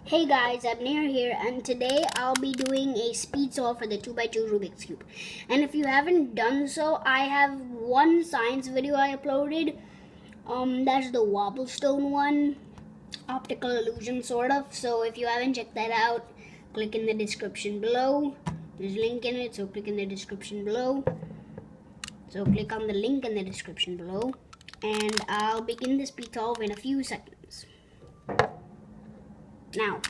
Hey guys, Abner here, and today I'll be doing a speed solve for the 2x2 Rubik's Cube. And if you haven't done so, I have one science video I uploaded. That's the wobblestone one, optical illusion sort of. So if you haven't checked that out, click in the description below. There's a link in it, so click in the description below. So click on the link in the description below, and I'll begin the speed solve in a few seconds. Now,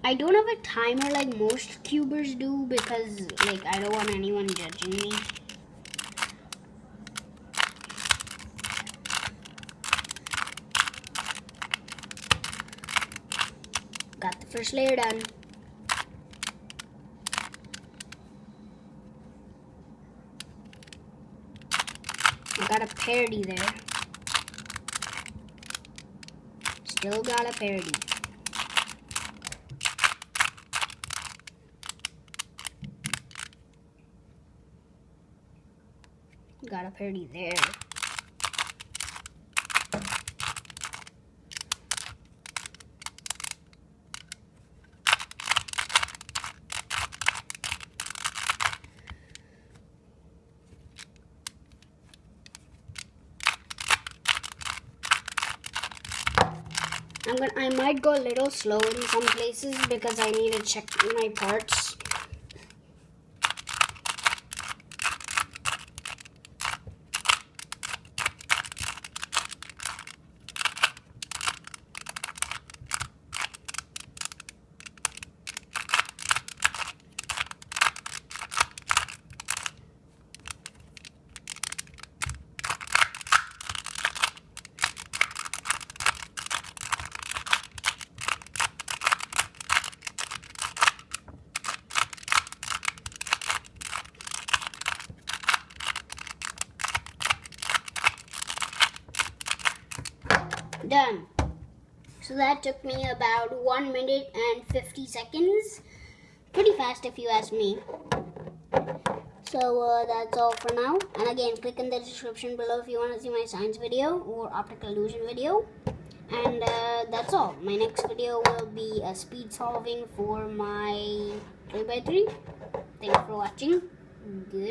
I don't have a timer like most cubers do because I don't want anyone judging me. Got the first layer done. I got a parody there. Still got a parody. Got a parody there. I might go a little slow in some places because I need to check my parts. Done. So that took me about 1 minute and 50 seconds. Pretty fast if you ask me. So that's all for now. And again, click in the description below if you want to see my science video or optical illusion video. And that's all. My next video will be a speed solving for my 3x3. Thanks for watching. Goodbye.